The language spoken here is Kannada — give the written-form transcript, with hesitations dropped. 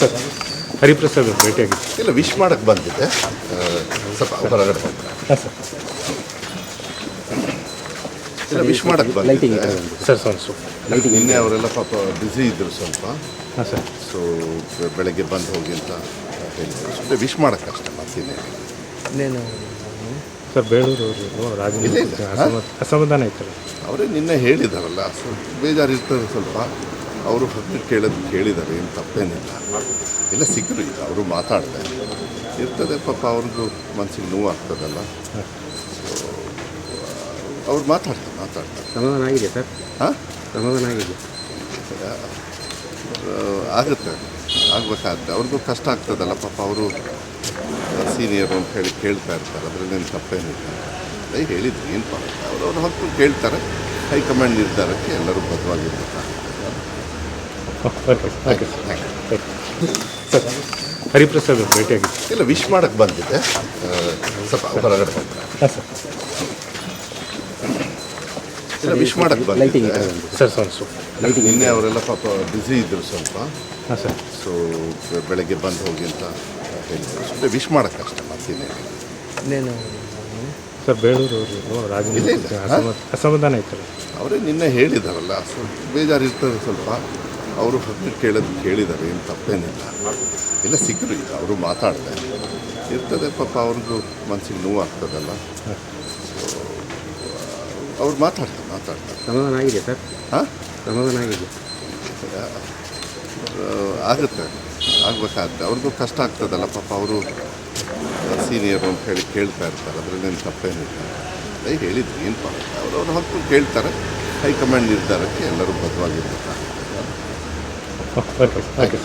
ಸರ್ ಹರಿಪ್ರಸಾದ್ ಅವ್ರು ಭೇಟಿಯಾಗಿತ್ತು. ಇಲ್ಲ, ವಿಶ್ ಮಾಡಕ್ಕೆ ಬಂದಿದ್ದೆ. ಸ್ವಲ್ಪ ಹೊರಗಡೆ ಹಾಂ ಸರ್. ಇಲ್ಲ, ವಿಶ್ ಮಾಡಕ್ಕೆ ಬಂದಿದ್ದೆ. ಸರ್ ಸ್ವಲ್ಪ ನಿನ್ನೆ ಅವರೆಲ್ಲ ಪಾಪ ಬ್ಯುಸಿ ಇದ್ದರು ಸ್ವಲ್ಪ. ಹಾಂ ಸರ್. ಸೊ ಬೆಳಗ್ಗೆ ಬಂದು ಹೋಗಿ ಅಂತ ಹೇಳಿದ್ರು. ಸುಮ್ಮನೆ ವಿಶ್ ಮಾಡೋಕ್ಕಷ್ಟೇ, ಮತ್ತಿನ್ನೇ. ಇನ್ನೇನು ಸರ್ ಬೇಳೂರು ಅವರು ರಾಜನೀತಿ ಅಸಮಾಧಾನ ಇತ್ತಲ್ಲ, ಅವರೇ ನಿನ್ನೆ ಹೇಳಿದಾರಲ್ಲ, ಸ್ವಲ್ಪ ಬೇಜಾರಿರ್ತದೆ ಸ್ವಲ್ಪ. ಅವರು ಹತ್ತು ಕೇಳಿದ್ದಾರೆ, ಏನು ತಪ್ಪೇನಿಲ್ಲ. ಎಲ್ಲ ಸಿಕ್ಕರು, ಈಗ ಅವರು ಮಾತಾಡ್ತಾರೆ ಇರ್ತದೆ ಪಾಪ, ಅವ್ರಿಗೂ ಮನಸ್ಸಿಗೆ ನೋವು ಆಗ್ತದಲ್ಲ. ಸೊ ಅವ್ರು ಮಾತಾಡ್ತಾರೆ. ಸಮಾಧಾನ ಆಗಿದೆ ಸರ್. ಹಾಂ, ಸಮಾಧಾನ ಆಗಿದೆ. ಆಗುತ್ತೆ, ಆಗ್ಬೇಕಾಗುತ್ತೆ. ಅವ್ರಿಗೂ ಕಷ್ಟ ಆಗ್ತದಲ್ಲ ಪಾಪ. ಅವರು ಸೀನಿಯರು ಅಂತ ಹೇಳಿ ಕೇಳ್ತಾ ಇರ್ತಾರೆ, ಅದರಲ್ಲೇನು ತಪ್ಪೇನಿಲ್ಲ. ಅದೇ ಹೇಳಿದ್ರು, ಏನು ಪಾಪ ಅವ್ರವ್ರ ಹಕ್ಕು ಕೇಳ್ತಾರೆ. ಹೈಕಮಾಂಡ್ ನಿರ್ಧಾರಕ್ಕೆ ಎಲ್ಲರೂ ಬದ್ಧವಾಗಿರ್ತಾರೆ. Okay sir. ಹರಿಪ್ರಸಾದ್ ಅವ್ರು ಭೇಟಿಯಾಗಿತ್ತು. ಇಲ್ಲ, ವಿಶ್ ಮಾಡಕ್ಕೆ ಬಂದಿದ್ದೆ. ಸ್ವಲ್ಪ ಹೊರಗಡೆ ಹಾಂ ಸರ್. ಇಲ್ಲ, ವಿಶ್ ಮಾಡಕ್ಕೆ ಬಂದಿದ್ದೆ. ಸರ್ ಸ್ವಲ್ಪ ನಿನ್ನೆ ಅವರೆಲ್ಲ ಪಾಪ ಬ್ಯುಸಿ ಇದ್ದರು ಸ್ವಲ್ಪ. ಹಾಂ ಸರ್. ಸೊ ಬೆಳಗ್ಗೆ ಬಂದು ಹೋಗಿ ಅಂತ ಹೇಳಿದ್ರು. ಸುಮ್ಮನೆ ವಿಶ್ ಮಾಡೋಕ್ಕಷ್ಟೇ, ಮತ್ತಿನ್ನೇ. ಇನ್ನೇನು ಸರ್ ಬೇಳೂರು ಅವರು ರಾಜನೀತಿ ಅಸಮಾಧಾನ ಇತ್ತಲ್ಲ, ಅವರೇ ನಿನ್ನೆ ಹೇಳಿದಾರಲ್ಲ, ಸ್ವಲ್ಪ ಬೇಜಾರಿರ್ತದೆ ಸ್ವಲ್ಪ. ಅವರು ಹತ್ತು ಕೇಳಿದ್ದಾರೆ, ಏನು ತಪ್ಪೇನಿಲ್ಲ. ಎಲ್ಲ ಸಿಕ್ಕರು, ಈಗ ಅವರು ಮಾತಾಡ್ತಾರೆ ಇರ್ತದೆ ಪಾಪ. ಅವ್ರಿಗೂ ಮನಸ್ಸಿಗೆ ನೋವು ಆಗ್ತದಲ್ಲ. ಸೊ ಅವ್ರು ಮಾತಾಡ್ತಾರೆ. ಸಮಾಧಾನ ಆಗಿದೆ ಸರ್. ಹಾಂ, ಸಮಾಧಾನ ಆಗಿದೆ. ಆಗುತ್ತೆ, ಆಗ್ಬೇಕಾಗುತ್ತೆ. ಅವ್ರಿಗೂ ಕಷ್ಟ ಆಗ್ತದಲ್ಲ ಪಾಪ. ಅವರು ಸೀನಿಯರು ಅಂತ ಹೇಳಿ ಕೇಳ್ತಾ ಇರ್ತಾರೆ, ಅದರಲ್ಲೇನು ತಪ್ಪೇನಿಲ್ಲ. ಅದೇ ಹೇಳಿದ್ರು, ಏನು ಪಾಪ ಅವ್ರವ್ರ ಹಕ್ಕು ಕೇಳ್ತಾರೆ. ಹೈಕಮಾಂಡ್ ನಿರ್ಧಾರಕ್ಕೆ ಎಲ್ಲರೂ ಬದ್ಧವಾಗಿರ್ತಾರೆ. ಓಕೆ